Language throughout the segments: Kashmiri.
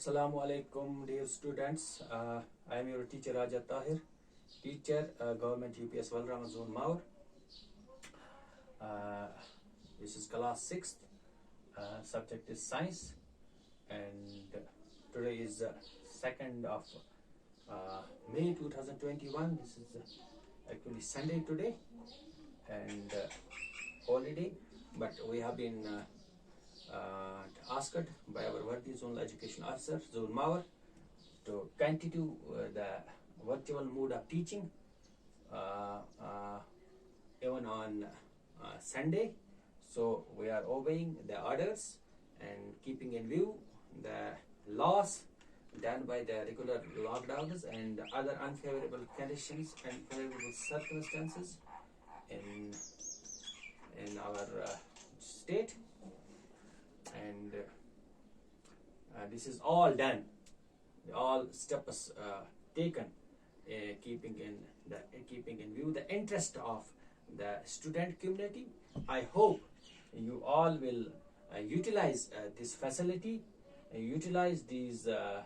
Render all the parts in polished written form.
Assalamu alaikum, dear students. I am your teacher Raja Tahir, teacher, Government UPS Valrama Zone Maur. This is class 6th. Subject is science, and today is 2nd of May 2021. This is actually Sunday today, and holiday. But we have been asked by our worthy zonal education officer Zone Mawar to continue the virtual mode of teaching even on Sunday. So we are obeying the orders and keeping in view the laws done by the regular lockdowns and other unfavorable conditions and favorable circumstances in our state. And this is all done, all steps taken, keeping in view the interest of the student community. I hope you all will utilize this facility, utilize these the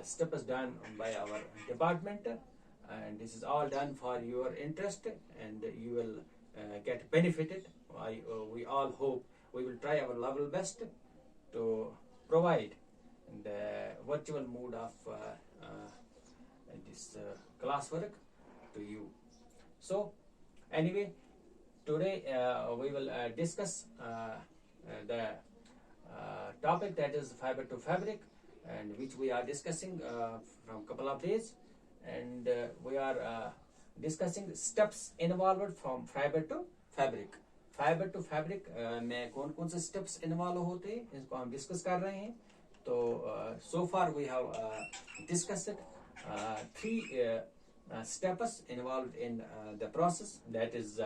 steps done by our department, and this is all done for your interest, and you will get benefited. We all hope. We will try our level best to provide the virtual mode of this classwork to you. So anyway, today we will discuss the topic that is fiber to fabric, and which we are discussing from a couple of days, and we are discussing steps involved from fiber to fabric. Fiber to fabric में कौन कौन से स्टेप्स इन्वॉल्व होते हैं इसको हम डिस्कस कर रहे हैं. तो so far we have discussed 3 steps involved in the process. That is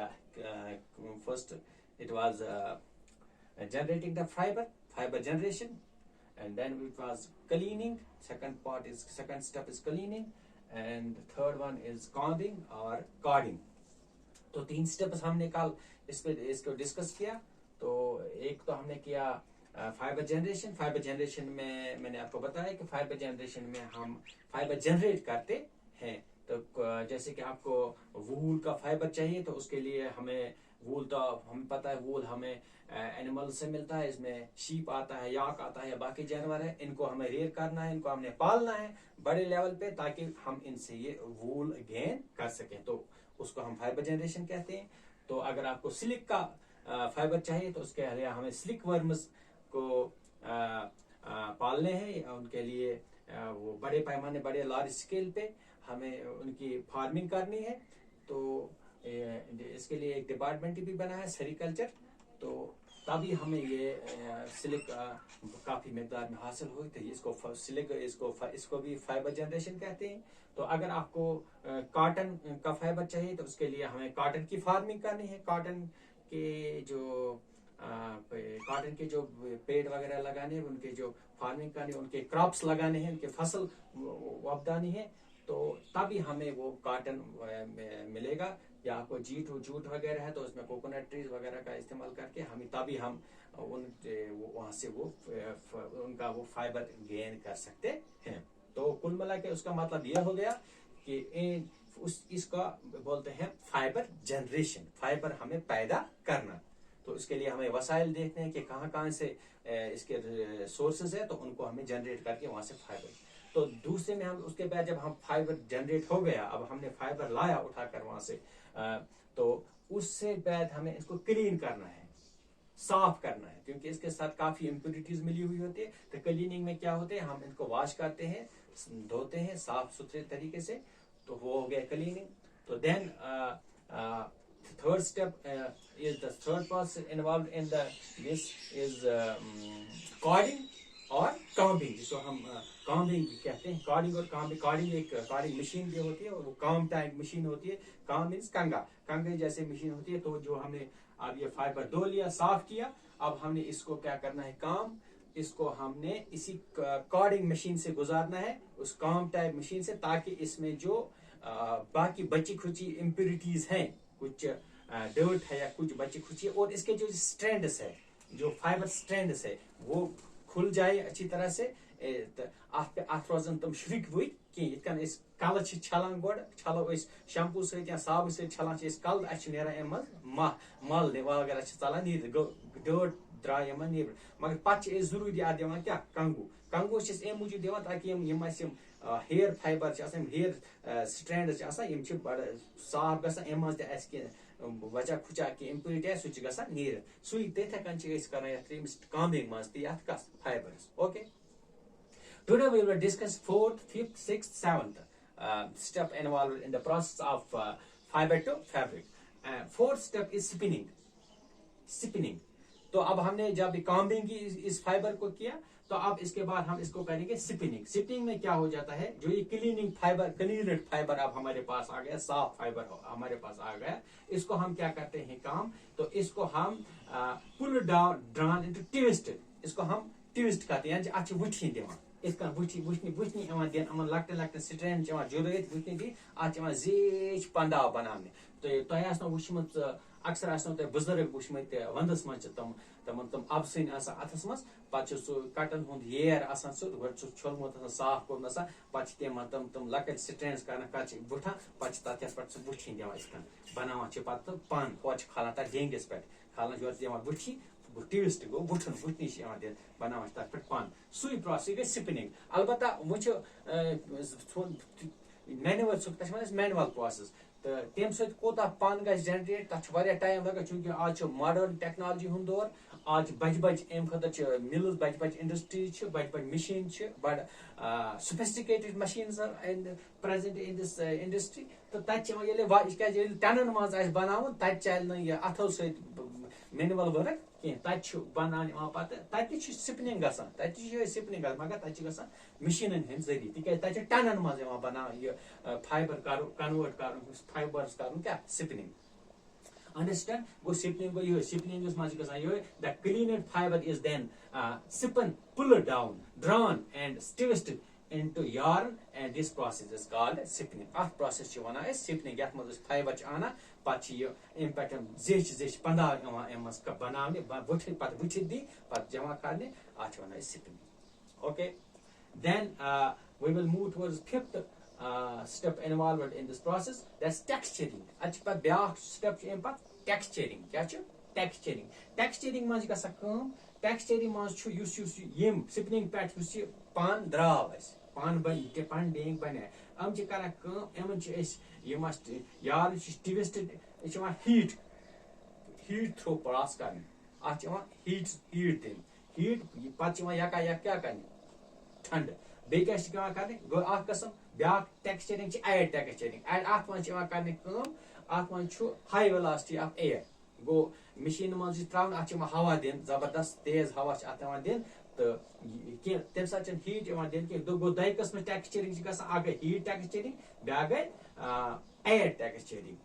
first it was generating the fiber generation, and then it was cleaning. Second step is cleaning, and third one is combing or carding. तो 3 स्टेप्स हमने कल इसको डिस्कस किया. तो एक तो हमने किया फाइबर जनरेशन में मैंने आपको बताया कि फाइबर जनरेशन में हम फाइबर जनरेट करते हैं. तो जैसे कि आपको वूल का फाइबर चाहिए, तो उसके लिए हमें वूल, तो हमें पता है वूल हमें एनिमल से मिलता है. इसमें शीप आता है, याक आता है, या बाकी जानवर है. इनको हमें रेयर करना है, इनको हमने पालना है बड़े लेवल पे, ताकि हम इनसे ये वूल गेन कर सकें. तो उसको हम फाइबर जनरेशन कहते हैं. तो अगर आपको सिल्क का फाइबर चाहिए, तो उसके लिए हमें सिल्क वर्म्स को पालने हैं. उनके लिए वो बड़े पैमाने, बड़े लार्ज स्केल पे हमें उनकी फार्मिंग करनी है. तो इसके लिए एक डिपार्टमेंट भी बना है, सेरिकल्चर. तो तभी हमें ये सिल्क काफ़ी मिकदार में हासिल हुई. तो इसको सिल्क, इसको भी फाइबर जनरेशन कहते हैं. तो अगर आपको कॉटन का फाइबर चाहिए, तो उसके लिए हमें कॉटन की फार्मिंग करनी है. कॉटन के जो पेड़ वगैरह लगाने हैं, उनके जो फार्मिंग करनी है, उनके क्रॉप्स लगाने हैं, उनके फसल उगानी है. तो तभी हमें वो कॉटन मिलेगा. या आपको जूट वगैरह है, तो उसमें कोकोनट ट्रीज वगैरह का इस्तेमाल करके तभी हम वहाँ से उनका वो फाइबर गेन कर सकते हैं. तो कुल मिला के उसका मतलब यह हो गया कि इसका बोलते हैं फाइबर जनरेशन, फाइबर हमें पैदा करना. तो इसके लिए हमें वसाइल देखते हैं कि कहाँ से इसके सोर्सेज है, तो उनको हमें जनरेट करके वहाँ से फाइबर. तो दूसरे में हम उसके बाद जब हम फाइबर जनरेट हो गया, अब हमने फाइबर लाया उठाकर वहाँ से, तो उससे बाद हमें इसको क्लीन करना है, साफ करना है, क्योंकि इसके साथ काफी इम्प्योरिटीज मिली हुई होती है. तो क्लीनिंग में क्या होते हैं, हम इनको वॉश करते हैं, धोते हैं साफ सुथरे तरीके से. तो वो हो गया क्लीनिंग. तो then third step is the third process involved in this is carding और कॉम्बिंग, जिसको हम कॉम्बिंग कहते हैं. कॉर्डिंग और कॉर्डिंग एक कॉर्डिंग मशीन भी होती है, और वो कॉम टाइप मशीन होती है. कॉम मीन्स कंगे जैसे मशीन होती है. तो जो हमने अब ये फाइबर धो लिया, साफ किया, अब हमने इसको क्या करना है, काम इसको हमने इसी कॉर्डिंग मशीन से गुजारना है, उस कॉम टाइप मशीन से, ताकि इसमें जो बाकी बची खुची इम्प्योरिटीज हैं, कुछ डर्ट है या कुछ बची खुची, और इसके जो स्ट्रैंड्स है, जो फाइबर स्ट्रैंड्स है, वो खुल जाए अच्छी तरह से. اتھ روزن تم شرک وٕتھۍ کینٛہہ یِتھ کٔنۍ أسۍ کلہٕ چھِ چھلان گۄڈٕ چھلو أسۍ شمپوٗ سۭتۍ یا صابنہِ سۭتۍ چھلان چھِ أسۍ کلہٕ اَسہِ چھُ نیران اَمہِ منٛز مل وغیرہ چھِ ژلان نیٖرِتھ گوٚو ڈٲر درٛاے یِمن نیبر مگر پتہٕ چھِ أسۍ ضروٗری اَتھ دِوان کیٛاہ کنگوٗ چھِ أسۍ اَمہِ موٗجوٗب دِوان تاکہِ یِم اَسہِ یِم ہیر فایبر چھِ آسان یِم ہیر سٹرینڈٕز چھِ آسان یِم چھِ بڑٕ صاف گژھان اَمہِ منٛز تہِ اَسہِ کینٛہہ وجہ کھُچا کینٛہہ اِمپیورٹی آسہِ سُہ چھُ گژھان نیٖرِتھ سُے تِتھے کٔنۍ چھِ أسۍ کران یتھ ترٛیٚیمِس کامبِنگ منٛز تہِ یتھ کتھ fibres okay Today we will discuss 4th, 5th, 6th, 7th step involved in the process of fiber to fabric. 4th step is spinning. तो अब हमने जब कॉम्बिंग की इस फाइबर को किया तो अब इसके बाद हम इसको करेंगे स्पिनिंग में क्या हो जाता है जो ये क्लीनिंग फाइबर क्लीनेड फाइबर अब हमारे पास आ गया साफ फाइबर हमारे पास आ गया इसको हम क्या करते हैं काम तो इसको हम पुल ड्रॉन इनटू ट्विस्ट इसको हम ट्विस्ट करते हैं अच्छे वुठी दिवान इसका वुचनी दिन लकटे स्ट्रेन जुड़ित वुचनी दी अ जीज पंदाव बनाने तो तुम वुचमत अक्सर तुम बुजुर्ग वुचमत वंदस मज तम अबसन अथस मज पे सह कटन हुंद हेयर आसान सह छोलमुत साफ कोर तम लकट स्ट्रेन्स कर वुठान पे सह वुठी दिवान बनावान पन हो खालान तक डेंगस पे खालान दिवान वुठी ट्विस्ट गो वुठन वुटनी दिन बनावान तथ पे पन सुई प्रोसेस गई स्पिनिंग अलबत्ता वो मैनुअल मैनुअल प्रोसेस तो तम सोता पन ग जनरेट तथ टाइम लगा चूंकि आज मॉडर्न टेक्नोलॉजी हुंद दौर आज बज अम खतर मिल्स बज इंडस्ट्रीज बज मशीन बड़ sophisticated machines present in this industry तो तक टनन मज बनावन तत चल अथो सत मैनुअल वर्क कह बनान पे स्पिनिंग स्पिनिंग मगर तक मशीन हंद जरिए तिक तक टनन मज बना फाइबर कन्वर्ट कर फाइबर्स कर क्या स्पिनिंग अंडरस्टैंड गो स्पिनिंग गो ये स्पिनिंग मज the cleaned fibre is then spin pull down drawn and twisted into yarn and this process is called spinning at process ch wana is spinning yat maz fiber ch ana pat ye impact zech panda emas ka banavne vuthi pat vuthi di pat jama karne at wana is spinning okay then we will move towards 5th step involved in this process that's texturing at pat byak step ch pat texturing kya ch texturing maz ka sakam texturing maz chu yus yim spinning pat yus pan draw pan pan डेंग बने हम करान यार ट्विस्टेड हीट थ्रो पास कर हीट दिन हीट पे यका क्या कर ठंड बे क्या कर गो कस्म ब्या टेक्सचरिंग एड टेक्सचरिंग एड अत मन high velocity of air go machine मज त्रा अत हवा दिन जबरदस्त तेज हवा अत दिन तो तम सात हीट दिन गो दो कस्म टेक्सचरिंग गई हीट टेक्सचरिंग ब्या गई एयर टेक्सचरिंग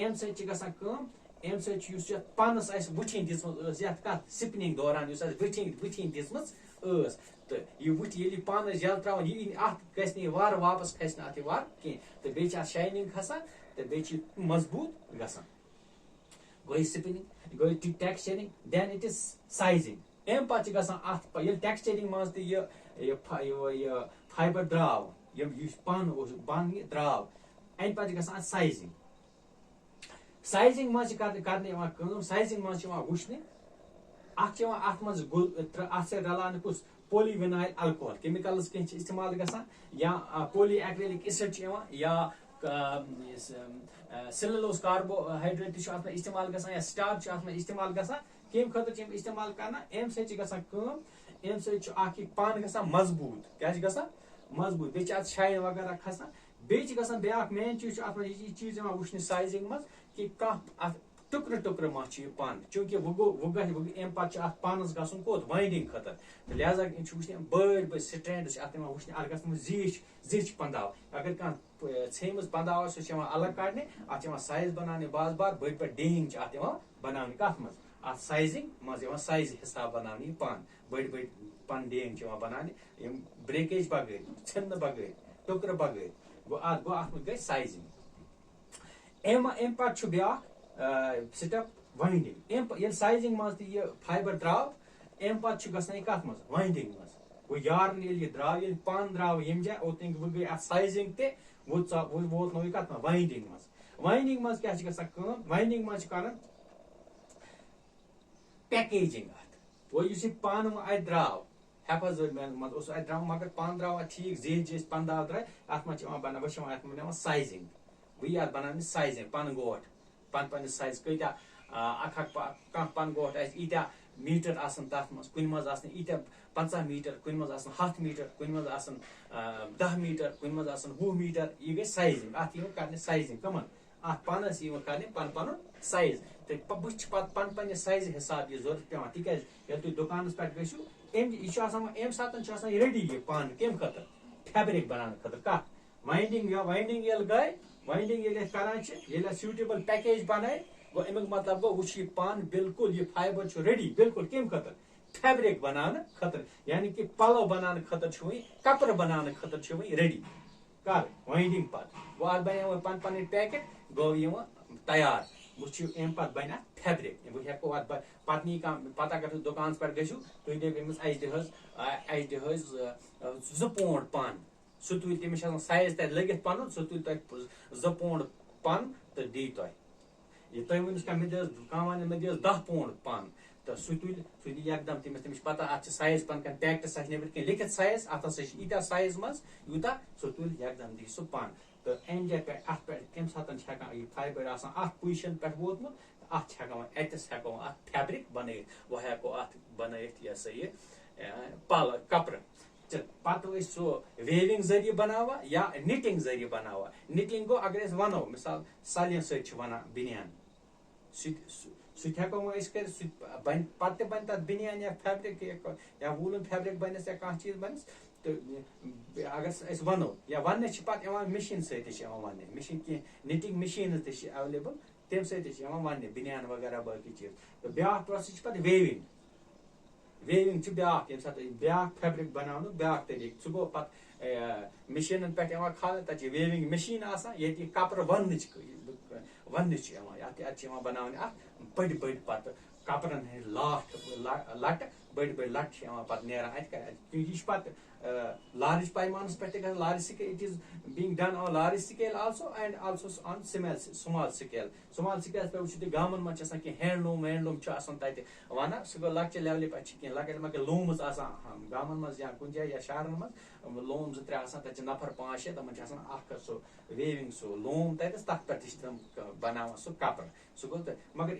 अम सम पनस वुठिन दिम स्पिनिंग दौरान वुठिन दिम तो यह वुठ ये पन जल त्रा अत गि वार वापस खस अत वार कह तो बे शाइनिंग खसान तो बे मजबूत गसान गई स्पिनिंग गई texturing then it is sizing um पे ये टेक्सचरिंग मज फाइबर द्राव पन बन द्राव अम पे साइजिंग मज कर साइजिंग मज वुचने अत मज अत रलान कुछ पॉलीविनाइल अल्कोहल केमिकल्स कह इस्तेमाल गसान या पॉली एक्रेलिक एसिड या सेलुलोज कार्बोहाइड्रेट इस्तेमाल गसान या स्टार्च इस्तेमाल गसान कम खतर इस्तेमाल करना अम सम पन गसान मजबूत क्या मजबूत बे शाइन वगैरह खसान बे मेन चीज चीज वुचने साइजिंग मज कि टुक्र मा पन चूंकि अम पे पनस गसन कोत वाइंडिंग खतर लिहाजा वुचने बड़ स्ट्रेंड वुचने अगर जीच पंदाव अगर कह ेम पंदाव सह अलग काड़ने अत साइज बनाने बाज बार बड़ बड़ डेंग अत बनाने कत मज अत साइजिंग मज साइज हिसाब बनाने पन बड़ बड़ पन डेंग बनाने ब्रेकेज बगैर छिन्न बगैर टुक्र बगैर गो अत गई साइजिंग अम पे ब्या स्टेप वाइंडिंग ये साइजिंग मज फाइबर द्राव अम पे गसान कत मज वाइंडिंग मज وہ یارن ییٚلہِ یہِ درٛاو ییٚلہِ پن درٛاو ییٚمہِ جایہِ اوتن وۄنۍ گٔے اتھ سایزِنگ تہِ وۄنۍ ووتنو یہِ کتھ منٛز واینڈنگ منٛز واینڈنگ منٛز کیٛاہ چھِ گژھان کٲم واینڈنگ منٛز چھِ کران پیکیجنگ اتھ وۄنۍ یُس یہِ پن وۄنۍ اتہِ درٛاو حفاظت منٛز اوس اتہِ درٛاو مگر پن درٛاو اتھ ٹھیٖک زیٖٹھ ٲسۍ پندہ درٛاے اتھ منٛز چھِ یِوان بناوان وۄنۍ چھِ یِوان اتھ منٛز بناوان سایزِنگ وۄنۍ یہِ اتھ بناونہِ سایزِنگ پن گوٹھ پننِس سایز کۭتیاہ اکھ ہتھ کانٛہہ پن گوٹھ آسہِ ییٖتیاہ میٖٹر آسان تتھ منٛز کُنہِ منٛز آسان ییٖتیاہ 50 میٖٹر کُنہِ منٛز آسان 100 میٖٹر کُنہِ منٛز آسان 10 میٖٹر کُنہِ منٛز آسان 20 میٖٹر یہِ گٔے سایزِنگ اتھ یِوان کرنہِ سایزِنگ کٕمن اتھ پنس یِوان کرنہِ پنُن سایز تہٕ بہٕ چھُ پتہٕ پننہِ سایزٕ حساب یہِ ضروٗرت پیوان تِکیازِ ییٚلہِ تُہۍ دُکانس پٮ۪ٹھ گٔژھِو یہِ چھُ آسان اَمہِ ساتہٕ چھُ آسان ریڈی یہِ پن کمہِ خٲطرٕ فیبرِک بناونہٕ خٲطرٕ کتھ واینڈنگ ییٚلہِ گٔے واینڈنگ ییٚلہِ أسۍ کران چھِ ییٚلہِ اَسہِ سیوٗٹیبل پیکیج بنٲے گوٚو امیُک مطلب گوٚو وۄنۍ چھُ یہِ پن بالکل یہِ فایبر چھُ ریڈی بالکل کمہِ خٲطرٕ فیبرِک بناونہٕ خٲطرٕ یعنی کہِ پلو بناونہٕ خٲطرٕ چھُ وۄنۍ کپرٕ بناونہٕ خٲطرٕ چھُ وۄنۍ ریڈی کر واینڈنگ پتہٕ گوٚو اتھ بنے وۄنۍ پنٕنۍ پیکٹ گوٚو یہِ وۄنۍ تیار وۄنۍ چھُ امہِ پتہٕ بنہِ اتھ فیبرِک وۄنۍ ہیٚکو اتھ پتہٕ نی کانٛہہ پتہٕ اگر تُہۍ دُکانس پٮ۪ٹھ گٔژھِو تُہۍ دِیِو أمِس اَسہِ دِ حظ 2 پونٛڈ پن سُہ تُلہِ تٔمِس چھُ آسان سایز تتہِ لٔگِتھ پنُن سُہ تُلہِ تۄہہِ 2 پونٛڈ پن تہٕ دی تۄہہِ یہِ تُہۍ ؤنِو کانٛہہ مےٚ دِ حظ کانٛہہ وَنہِ مےٚ دِ حظ 10 پونٛڈ پن تہٕ سُہ دی یکدم تٔمِس چھِ پتہ اتھ چھِ سایز پن کانٛہہ پیکٹس آسہِ نیبرٕ کِنۍ لیکھِتھ سایز اتھ ہسا چھِ ییٖتیاہ سایز منٛز یوٗتاہ سُہ تُلہِ یکدم دی سُہ پن تہٕ اَمہِ جایہِ پٮ۪ٹھ اتھ پٮ۪ٹھ کمہِ ساتہٕ چھِ ہٮ۪کان یہِ فایبر آسان اتھ پُزِشن پٮ۪ٹھ ووتمُت اتھ چھِ ہٮ۪کان وۄنۍ اتٮ۪س ہٮ۪کو اتھ فیبرِک بنٲیِتھ وۄنۍ ہٮ۪کو اتھ بنٲیِتھ یہِ ہسا یہِ کپرٕ پتہٕ ٲسۍ سُہ ویوِنگ ذٔریعہٕ بناوان یا نِٹنگ ذٔریعہٕ بناوان نِٹنگ گوٚو اگر أسۍ ونو مثال سلین سۭتۍ چھِ ونان بنیان سُہ تہِ ہٮ۪کو وۄنۍ أسۍ کٔرِتھ سُہ تہِ بنہِ پتہٕ تہِ بنہِ تتھ بنیان یا فیبرِک یا ووٗلن فیبرِک بنٮ۪س یا کانٛہہ چیٖز بنٮ۪س تہٕ اگر أسۍ ونو یا وننہٕ چھِ پتہٕ یِوان مِشیٖن سۭتۍ تہِ چھِ یِوان وننہٕ مِشیٖن کینٛہہ نِٹنگ مِشیٖنٕز تہِ چھِ ایویلیبل تمہِ سۭتۍ تہِ چھِ یِوان وننہٕ بنیان وغیرہ باقٕے چیٖز تہٕ بیاکھ پروسیس چھِ پتہٕ ویوِنگ چھِ بیاکھ ییٚمہِ ساتہٕ بیاکھ فیبرِک بناونُک بیاکھ طریٖقہٕ سُہ گوٚو پتہٕ مِشیٖنن پٮ۪ٹھ یِوان کھالنہٕ تتہِ چھِ ویوِنگ مِشیٖن آسان ییٚتہِ یہِ کپرٕ وننہٕ چھِ یِوان اتھ چھِ یِوان بناونہٕ اتھ بٔڑۍ پتہٕ کپرن ہٕنٛدۍ لٹہٕ بٔڑۍ لٹہٕ چھِ یِوان پتہٕ نیران اتہِ یہِ چھِ پتہٕ لارٕج پیمانس پٮ۪ٹھ تہِ گژھان large scale it is being done on large scale also and also on small scale scales پٮ۪ٹھ وٕچھِو تُہۍ گامن منٛز چھِ آسان کینٛہہ ہینڈلوٗم چھُ آسان تتہِ ونان سُہ گوٚو لۄکچہِ لیولہِ پٮ۪ٹھ چھِ کینٛہہ لۄکٕٹۍ مۄکٕٹۍ لوٗمٕز آسان گامن منٛز یا کُنہِ جایہِ یا شہرن منٛز لوٗم 2-3 آسان تتہِ چھِ نفر 5-6 تِمن چھِ آسان اکھ سُہ ویوِنگ سُہ لوٗم تتٮ۪س تتھ پٮ۪ٹھ تہِ چھِ تِم بناوان سُہ کپر سُہ گوٚو مگر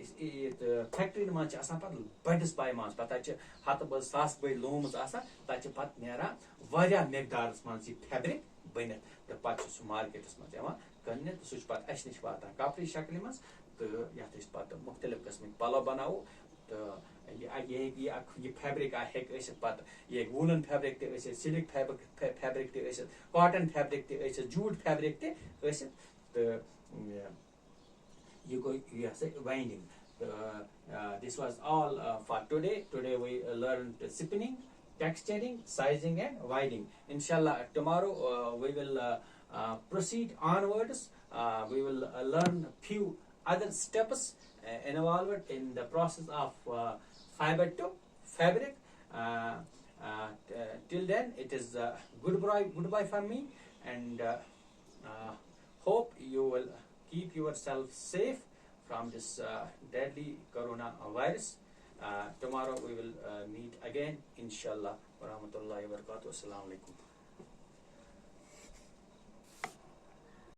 فیکٹرین منٛز چھِ آسان پتہٕ بٔڑِس پیمانس پٮ۪ٹھ تتہِ چھِ ہتہٕ بٔڑ ساسہٕ بٔڑۍ لوٗمٕز آسان تتہِ چھِ پتہٕ نیران واریاہ مقدارس منٛز یہِ فیبرِک بٔنِتھ تہٕ پتہٕ چھُ سُہ مارکیٹس منٛز یِوان کٕننہٕ تہٕ سُہ چھُ پتہٕ اسہِ نِش واتان کپرٕچ شکلہِ منٛز تہٕ یتھ أسۍ پتہٕ مختلف قٕسمٕکۍ پلو بناوو تہٕ یہِ فیبرِک ہیٚکہِ ٲسِتھ پتہٕ یہِ ہیٚکہِ ووٗلن فیبرِک تہِ ٲسِتھ سلک فیبرِک تہِ ٲسِتھ کاٹن فیبرِک تہِ ٲسِتھ جوٗٹ فیبرِک تہِ ٲسِتھ تہٕ یہِ گوٚو یہِ ہسا واینڈنگ this was all for today we learned spinning texturing sizing and winding inshallah tomorrow we will proceed onwards we will learn few other steps involved in the process of fiber to fabric till then it is goodbye from me and hope you will keep yourself safe from this deadly coronavirus. Tomorrow we will meet again inshallah wa rahmatullahi wa barakatuh. Assalamu alaikum.